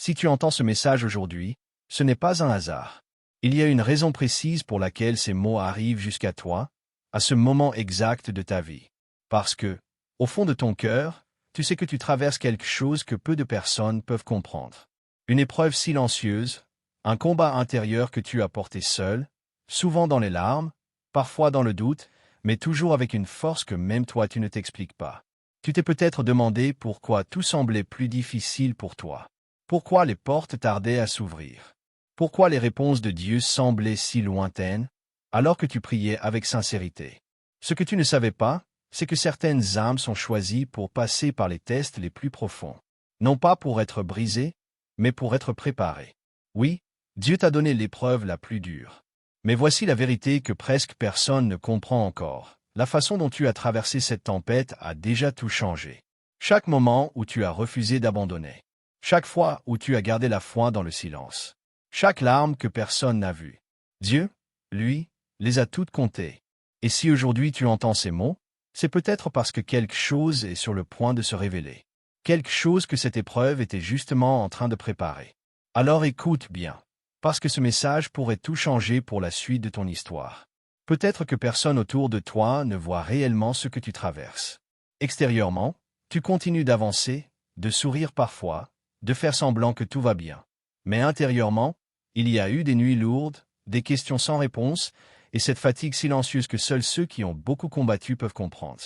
Si tu entends ce message aujourd'hui, ce n'est pas un hasard. Il y a une raison précise pour laquelle ces mots arrivent jusqu'à toi, à ce moment exact de ta vie. Parce que, au fond de ton cœur, tu sais que tu traverses quelque chose que peu de personnes peuvent comprendre. Une épreuve silencieuse, un combat intérieur que tu as porté seul, souvent dans les larmes, parfois dans le doute, mais toujours avec une force que même toi tu ne t'expliques pas. Tu t'es peut-être demandé pourquoi tout semblait plus difficile pour toi. Pourquoi les portes tardaient à s'ouvrir. Pourquoi les réponses de Dieu semblaient si lointaines, alors que tu priais avec sincérité. Ce que tu ne savais pas, c'est que certaines âmes sont choisies pour passer par les tests les plus profonds. Non pas pour être brisées, mais pour être préparées. Oui, Dieu t'a donné l'épreuve la plus dure. Mais voici la vérité que presque personne ne comprend encore. La façon dont tu as traversé cette tempête a déjà tout changé. Chaque moment où tu as refusé d'abandonner. Chaque fois où tu as gardé la foi dans le silence. Chaque larme que personne n'a vue. Dieu, lui, les a toutes comptées. Et si aujourd'hui tu entends ces mots, c'est peut-être parce que quelque chose est sur le point de se révéler. Quelque chose que cette épreuve était justement en train de préparer. Alors écoute bien, parce que ce message pourrait tout changer pour la suite de ton histoire. Peut-être que personne autour de toi ne voit réellement ce que tu traverses. Extérieurement, tu continues d'avancer, de sourire parfois, de faire semblant que tout va bien. Mais intérieurement, il y a eu des nuits lourdes, des questions sans réponse, et cette fatigue silencieuse que seuls ceux qui ont beaucoup combattu peuvent comprendre.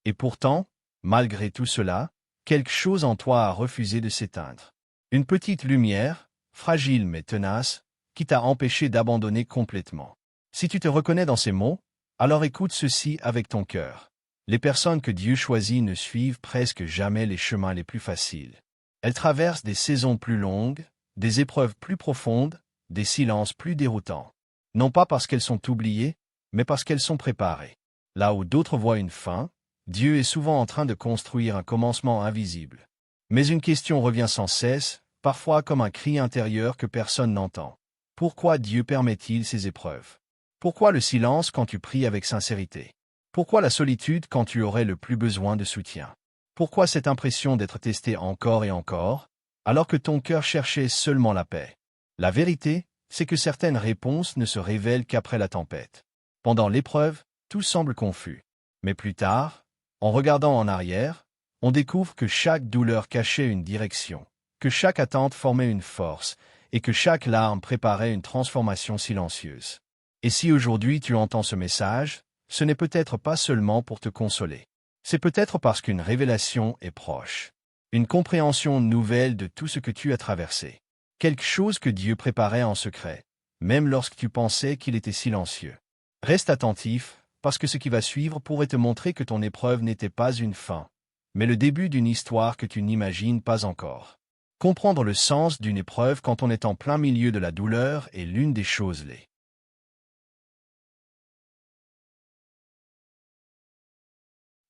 Et pourtant, malgré tout cela, quelque chose en toi a refusé de s'éteindre. Une petite lumière, fragile mais tenace, qui t'a empêché d'abandonner complètement. Si tu te reconnais dans ces mots, alors écoute ceci avec ton cœur. Les personnes que Dieu choisit ne suivent presque jamais les chemins les plus faciles. Elles traversent des saisons plus longues, des épreuves plus profondes, des silences plus déroutants. Non pas parce qu'elles sont oubliées, mais parce qu'elles sont préparées. Là où d'autres voient une fin, Dieu est souvent en train de construire un commencement invisible. Mais une question revient sans cesse, parfois comme un cri intérieur que personne n'entend. Pourquoi Dieu permet-il ces épreuves? Pourquoi le silence quand tu pries avec sincérité? Pourquoi la solitude quand tu aurais le plus besoin de soutien? Pourquoi cette impression d'être testé encore et encore, alors que ton cœur cherchait seulement la paix? La vérité, c'est que certaines réponses ne se révèlent qu'après la tempête. Pendant l'épreuve, tout semble confus. Mais plus tard, en regardant en arrière, on découvre que chaque douleur cachait une direction, que chaque attente formait une force, et que chaque larme préparait une transformation silencieuse. Et si aujourd'hui tu entends ce message, ce n'est peut-être pas seulement pour te consoler. C'est peut-être parce qu'une révélation est proche. Une compréhension nouvelle de tout ce que tu as traversé. Quelque chose que Dieu préparait en secret, même lorsque tu pensais qu'il était silencieux. Reste attentif, parce que ce qui va suivre pourrait te montrer que ton épreuve n'était pas une fin, mais le début d'une histoire que tu n'imagines pas encore. Comprendre le sens d'une épreuve quand on est en plein milieu de la douleur est l'une des choses les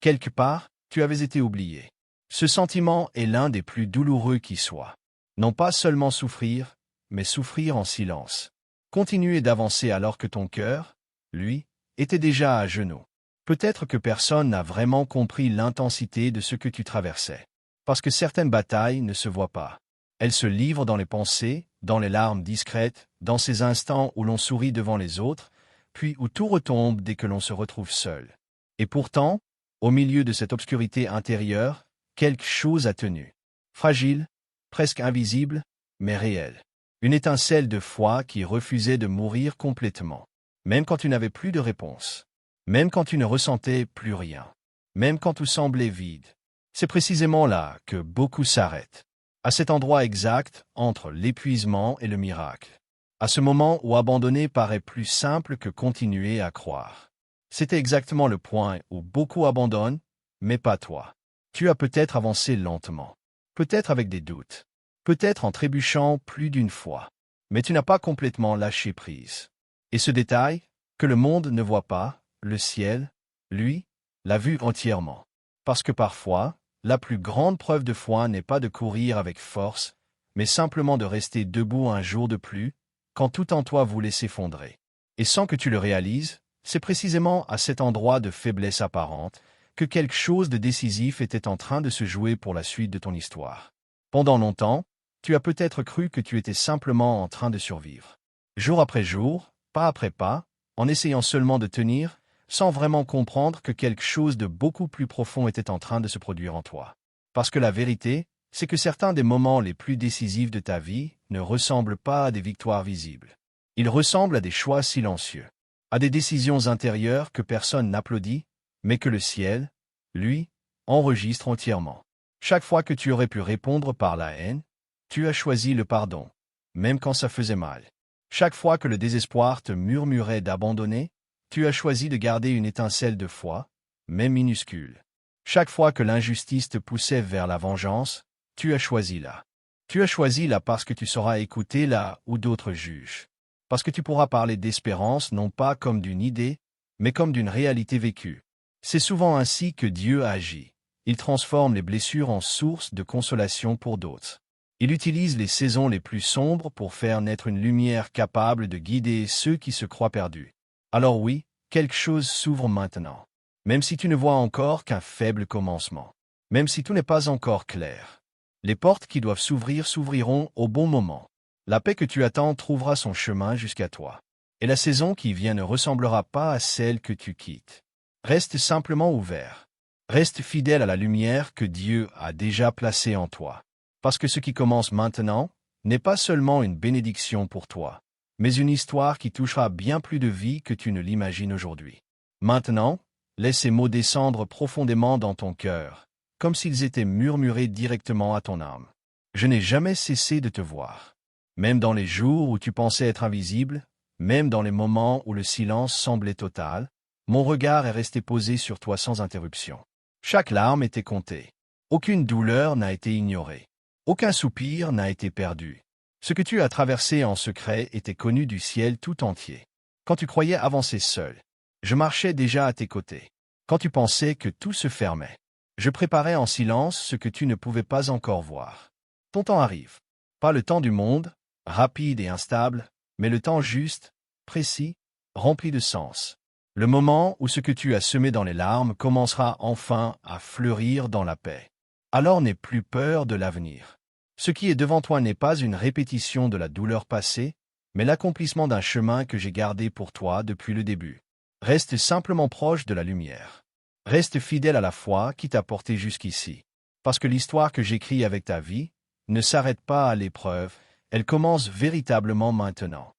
quelque part, tu avais été oublié. Ce sentiment est l'un des plus douloureux qui soit. Non pas seulement souffrir, mais souffrir en silence. Continuer d'avancer alors que ton cœur, lui, était déjà à genoux. Peut-être que personne n'a vraiment compris l'intensité de ce que tu traversais. Parce que certaines batailles ne se voient pas. Elles se livrent dans les pensées, dans les larmes discrètes, dans ces instants où l'on sourit devant les autres, puis où tout retombe dès que l'on se retrouve seul. Et pourtant, au milieu de cette obscurité intérieure, quelque chose a tenu. Fragile, presque invisible, mais réel. Une étincelle de foi qui refusait de mourir complètement. Même quand tu n'avais plus de réponse. Même quand tu ne ressentais plus rien. Même quand tout semblait vide. C'est précisément là que beaucoup s'arrêtent. À cet endroit exact, entre l'épuisement et le miracle. À ce moment où abandonner paraît plus simple que continuer à croire. C'était exactement le point où beaucoup abandonnent, mais pas toi. Tu as peut-être avancé lentement. Peut-être avec des doutes. Peut-être en trébuchant plus d'une fois. Mais tu n'as pas complètement lâché prise. Et ce détail, que le monde ne voit pas, le ciel, lui, l'a vu entièrement. Parce que parfois, la plus grande preuve de foi n'est pas de courir avec force, mais simplement de rester debout un jour de plus, quand tout en toi voulait s'effondrer. Et sans que tu le réalises, c'est précisément à cet endroit de faiblesse apparente que quelque chose de décisif était en train de se jouer pour la suite de ton histoire. Pendant longtemps, Tu as peut-être cru que tu étais simplement en train de survivre. Jour après jour, pas après pas, en essayant seulement de tenir, sans vraiment comprendre que quelque chose de beaucoup plus profond était en train de se produire en toi. Parce que la vérité, c'est que certains des moments les plus décisifs de ta vie ne ressemblent pas à des victoires visibles. Ils ressemblent à des choix silencieux, à des décisions intérieures que personne n'applaudit, mais que le ciel, lui, enregistre entièrement. Chaque fois que tu aurais pu répondre par la haine, tu as choisi le pardon, même quand ça faisait mal. Chaque fois que le désespoir te murmurait d'abandonner, tu as choisi de garder une étincelle de foi, même minuscule. Chaque fois que l'injustice te poussait vers la vengeance, tu as choisi là. Tu as choisi là parce que tu sauras écouter là où d'autres jugent. Parce que tu pourras parler d'espérance non pas comme d'une idée, mais comme d'une réalité vécue. C'est souvent ainsi que Dieu agit. Il transforme les blessures en source de consolation pour d'autres. Il utilise les saisons les plus sombres pour faire naître une lumière capable de guider ceux qui se croient perdus. Alors oui, quelque chose s'ouvre maintenant. Même si tu ne vois encore qu'un faible commencement. Même si tout n'est pas encore clair. Les portes qui doivent s'ouvrir s'ouvriront au bon moment. La paix que tu attends trouvera son chemin jusqu'à toi. Et la saison qui vient ne ressemblera pas à celle que tu quittes. Reste simplement ouvert. Reste fidèle à la lumière que Dieu a déjà placée en toi. Parce que ce qui commence maintenant n'est pas seulement une bénédiction pour toi, mais une histoire qui touchera bien plus de vie que tu ne l'imagines aujourd'hui. Maintenant, laisse ces mots descendre profondément dans ton cœur, comme s'ils étaient murmurés directement à ton âme. Je n'ai jamais cessé de te voir. Même dans les jours où tu pensais être invisible, même dans les moments où le silence semblait total, mon regard est resté posé sur toi sans interruption. Chaque larme était comptée. Aucune douleur n'a été ignorée. Aucun soupir n'a été perdu. Ce que tu as traversé en secret était connu du ciel tout entier. Quand tu croyais avancer seul, je marchais déjà à tes côtés. Quand tu pensais que tout se fermait, je préparais en silence ce que tu ne pouvais pas encore voir. Ton temps arrive. Pas le temps du monde, rapide et instable, mais le temps juste, précis, rempli de sens. Le moment où ce que tu as semé dans les larmes commencera enfin à fleurir dans la paix. Alors n'aie plus peur de l'avenir. Ce qui est devant toi n'est pas une répétition de la douleur passée, mais l'accomplissement d'un chemin que j'ai gardé pour toi depuis le début. Reste simplement proche de la lumière. Reste fidèle à la foi qui t'a porté jusqu'ici. Parce que l'histoire que j'écris avec ta vie ne s'arrête pas à l'épreuve, elle commence véritablement maintenant.